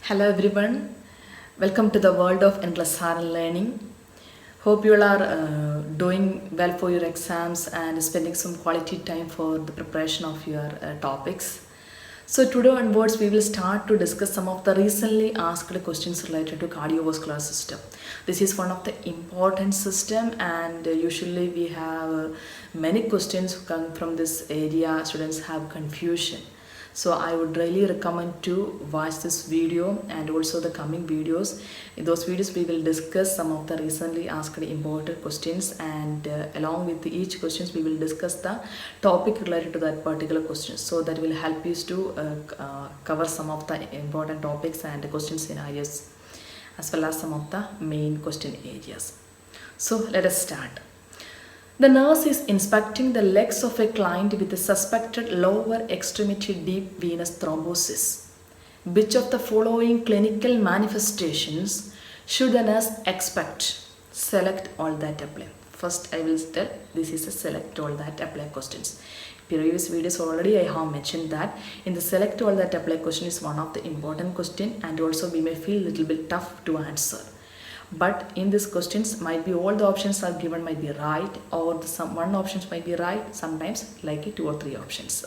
Hello everyone, welcome to the world of endless hard learning. Hope you all are doing well for your exams and spending some quality time for the preparation of your topics. So today onwards we will start to discuss some of the recently asked questions related to cardiovascular system. This is one of the important system and usually we have many questions come from this area. Students have confusion. So I would really recommend to watch this video and also the coming videos. In those videos we will discuss some of the recently asked important questions and along with each questions we will discuss the topic related to that particular question. So that will help you to cover some of the important topics and question scenarios as well as some of the main question areas. So let us start. The nurse is inspecting the legs of a client with a suspected lower extremity deep venous thrombosis. Which of the following clinical manifestations should the nurse expect? Select all that apply. First I will tell this is a select all that apply questions. Previous videos already I have mentioned that in the select all that apply question is one of the important question and also we may feel little bit tough to answer. But in these questions might be all the options are given might be right or some one options might be right, sometimes like 2 or 3 options.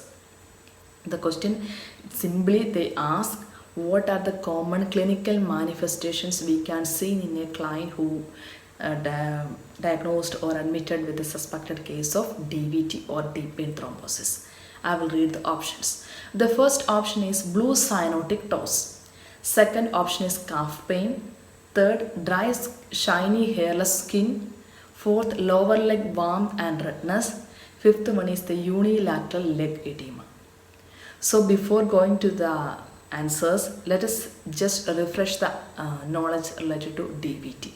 The question simply they ask what are the common clinical manifestations we can see in a client who diagnosed or admitted with a suspected case of DVT or deep vein thrombosis. I will read the options. The first option is blue cyanotic toss. Second option is calf pain. Third, dry, shiny, hairless skin. Fourth, lower leg warmth and redness. Fifth one is the unilateral leg edema. So before going to the answers, let us just refresh the knowledge related to DVT.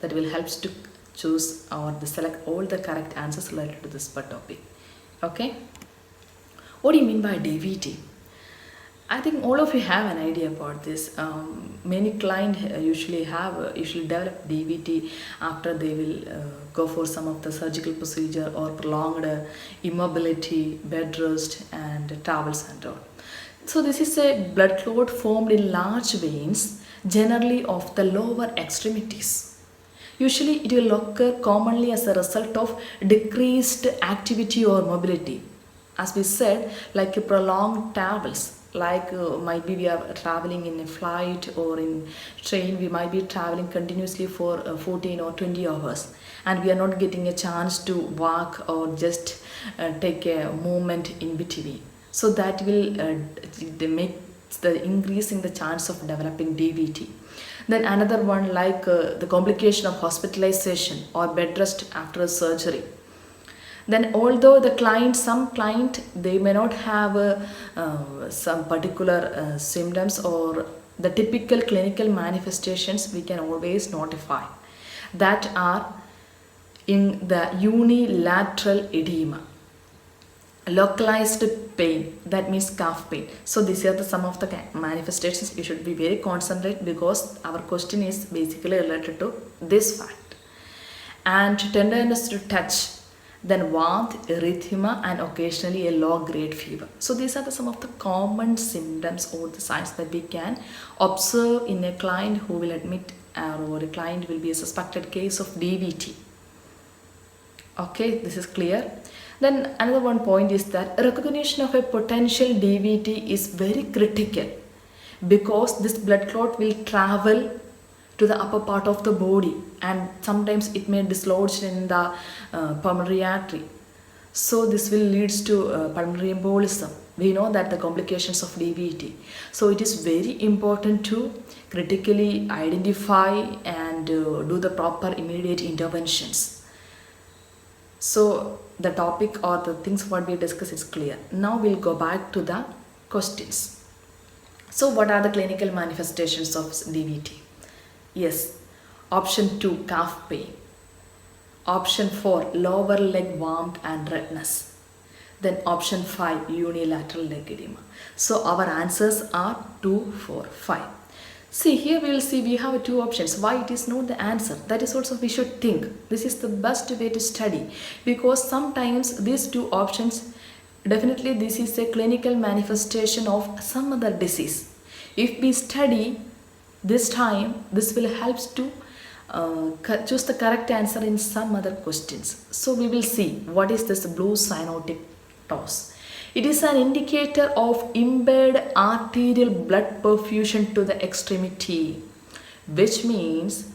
That will help us to choose or select all the correct answers related to this topic. Okay? What do you mean by DVT? I think all of you have an idea about this. Many clients usually develop DVT after they will go for some of the surgical procedure or prolonged immobility, bed rest and travels and all. So this is a blood clot formed in large veins, generally of the lower extremities. Usually it will occur commonly as a result of decreased activity or mobility. As we said, like prolonged travels. Like might be we are traveling in a flight or in train, we might be traveling continuously for 14 or 20 hours and we are not getting a chance to walk or just take a movement in between. So that will make the increasing the chance of developing DVT. Then another one like the complication of hospitalization or bed rest after a surgery. Then although some client they may not have some particular symptoms or the typical clinical manifestations, we can always notify that are in the unilateral edema, localized pain, that means calf pain. So these are some of the manifestations. You should be very concentrate because our question is basically related to this fact. And tenderness to touch, then warmth, erythema and occasionally a low-grade fever. So these are some of the common symptoms or the signs that we can observe in a client who will admit or a client will be a suspected case of DVT. Okay, this is clear. Then another one point is that recognition of a potential DVT is very critical because this blood clot will travel to the upper part of the body and sometimes it may dislodge in the pulmonary artery. So this will leads to pulmonary embolism. We know that the complications of DVT. So it is very important to critically identify and do the proper immediate interventions. So the topic or the things what we discuss is clear. Now we'll go back to the questions. So what are the clinical manifestations of DVT? Yes, option 2 calf pain, option 4 lower leg warmth and redness, then option 5 unilateral leg edema. So our answers are 2, 4, 5. See here we will see we have 2 options. Why it is not the answer? That is also we should think. This is the best way to study because sometimes these 2 options definitely this is a clinical manifestation of some other disease. If we study This time this will help to choose the correct answer in some other questions. So we will see what is this blue cyanotic toss. It is an indicator of impaired arterial blood perfusion to the extremity, which means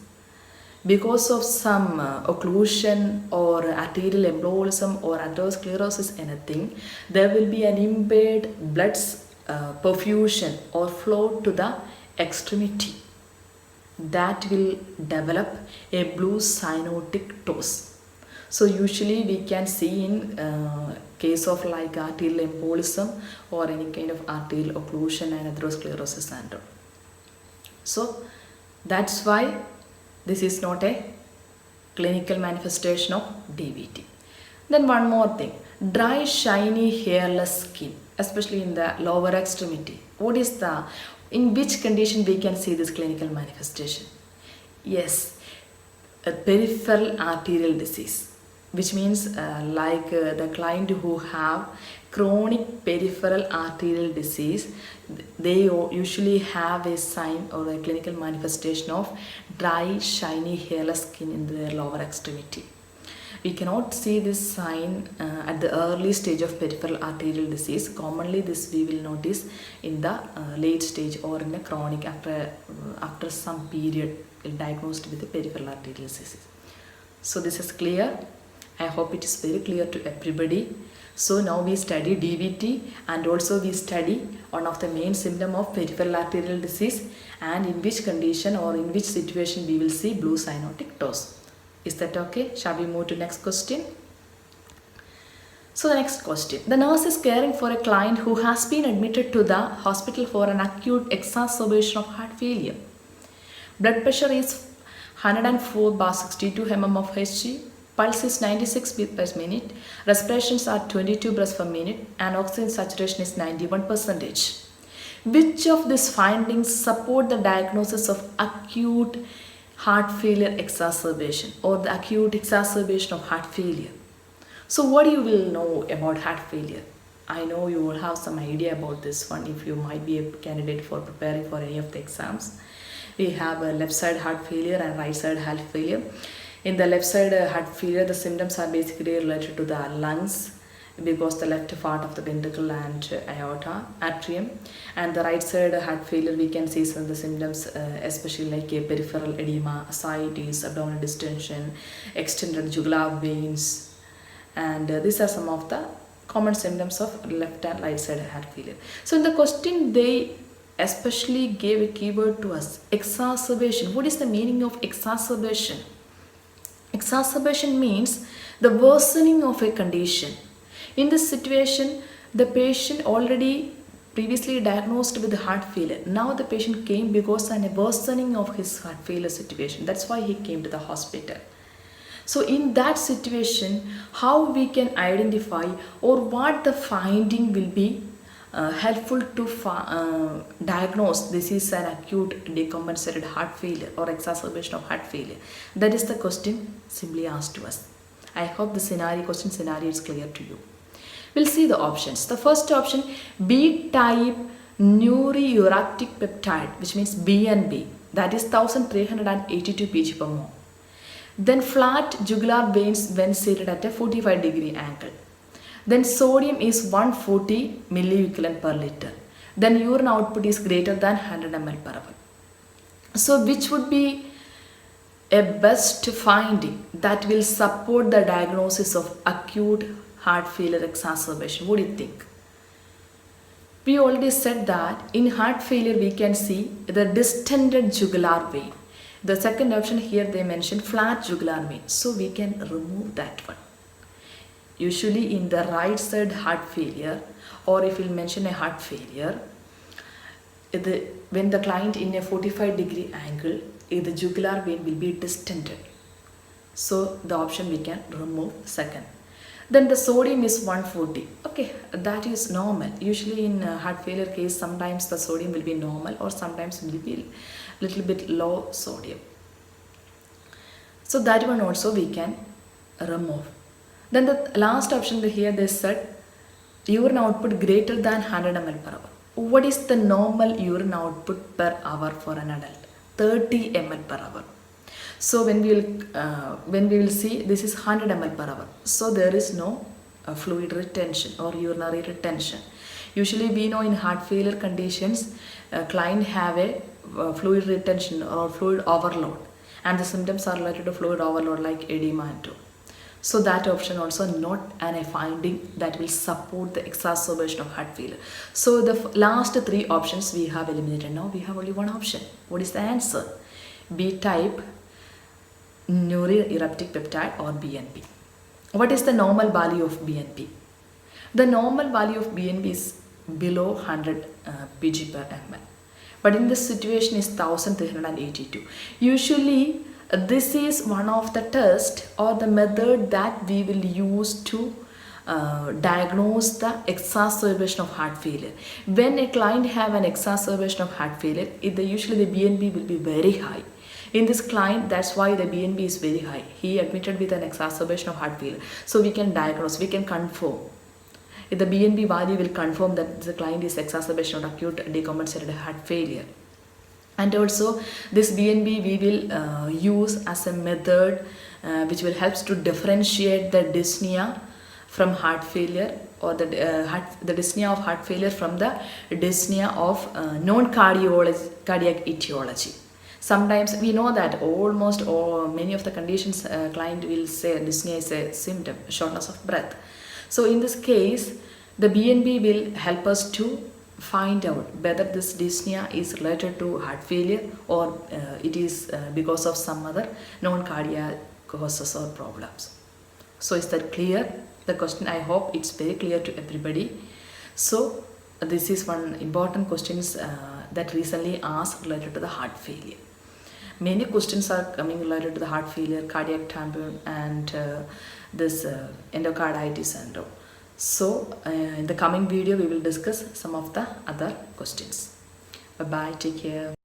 because of some occlusion or arterial embolism or atherosclerosis anything, there will be an impaired blood perfusion or flow to the extremity. That will develop a blue cyanotic toss. So usually we can see in case of like arterial embolism or any kind of arterial occlusion and atherosclerosis syndrome. So that's why this is not a clinical manifestation of DVT. Then one more thing, dry, shiny, hairless skin, especially in the lower extremity. What is the, in which condition we can see this clinical manifestation? Yes, a peripheral arterial disease, which means the client who have chronic peripheral arterial disease, they usually have a sign or a clinical manifestation of dry, shiny, hairless skin in their lower extremity. We cannot see this sign at the early stage of peripheral arterial disease. Commonly this we will notice in the late stage or in a chronic after some period diagnosed with the peripheral arterial disease. So this is clear. I hope it is very clear to everybody. So now we study DVT and also we study one of the main symptom of peripheral arterial disease and in which condition or in which situation we will see blue cyanotic toss. Is that okay? Shall we move to next question? So the next question. The nurse is caring for a client who has been admitted to the hospital for an acute exacerbation of heart failure. Blood pressure is 104/62 mm of Hg. Pulse is 96 beats per minute. Respirations are 22 breaths per minute and oxygen saturation is 91%. Which of these findings support the diagnosis of acute heart failure exacerbation or the acute exacerbation of heart failure? So what you will know about heart failure? I know you will have some idea about this one if you might be a candidate for preparing for any of the exams. We have a left side heart failure and right side heart failure. In the left side heart failure, the symptoms are basically related to the lungs because the left part of the ventricle and aorta, atrium, and the right side heart failure we can see some of the symptoms especially like a peripheral edema, ascites, abdominal distension, extended jugular veins, and these are some of the common symptoms of left and right side heart failure. So in the question they especially gave a keyword to us, exacerbation. What is the meaning of exacerbation? Exacerbation means the worsening of a condition. In this situation, the patient already previously diagnosed with heart failure. Now the patient came because of a worsening of his heart failure situation. That's why he came to the hospital. So in that situation, how we can identify or what the finding will be helpful to diagnose this is an acute decompensated heart failure or exacerbation of heart failure. That is the question simply asked to us. I hope the question scenario is clear to you. We'll see the options. The first option, B-type neuriuractic peptide, which means BNP, that is 1382 pg per mole. Then flat jugular veins when seated at a 45-degree angle. Then sodium is 140 milliequivalent per liter. Then urine output is greater than 100 ml per hour. So which would be a best finding that will support the diagnosis of acute heart failure exacerbation? What do you think? We already said that in heart failure we can see the distended jugular vein. The second option here they mentioned flat jugular vein. So we can remove that one. Usually in the right side heart failure, or if we'll mention a heart failure, when the client in a 45-degree angle, the jugular vein will be distended. So the option we can remove second. Then the sodium is 140. Okay, that is normal. Usually in heart failure case, sometimes the sodium will be normal or sometimes will be little bit low sodium. So that one also we can remove. Then the last option here they said urine output greater than 100 ml per hour. What is the normal urine output per hour for an adult? 30 ml per hour. So when we will see, this is 100 ml per hour. So there is no fluid retention or urinary retention. Usually we know in heart failure conditions, client have a fluid retention or fluid overload, and the symptoms are related to fluid overload like edema and all. So that option also not a finding that will support the exacerbation of heart failure. So the last three options we have eliminated. Now we have only one option. What is the answer? B type neuroreptic peptide or BNP. What is the normal value of BNP? The normal value of BNP is below 100 pg per ml. But in this situation is 1382. Usually this is one of the tests or the method that we will use to diagnose the exacerbation of heart failure. When a client have an exacerbation of heart failure, usually the BNP will be very high. In this client, that's why the BNP is very high. He admitted with an exacerbation of heart failure. So we can diagnose, we can confirm. The BNP value will confirm that the client is exacerbation of acute decompensated heart failure. And also this BNP we will use as a method which will help to differentiate the dyspnea from heart failure, or the dyspnea of heart failure from the dyspnea of non-cardiac etiology. Sometimes we know that almost or many of the conditions client will say dyspnea is a symptom, shortness of breath. So in this case, the BNP will help us to find out whether this dyspnea is related to heart failure or it is because of some other non-cardiac causes or problems. So is that clear? The question, I hope it's very clear to everybody. So this is one important questions that recently asked related to the heart failure. Many questions are coming related to the heart failure, cardiac tamponade, and this endocarditis syndrome. So in the coming video we will discuss some of the other questions. Bye bye, take care.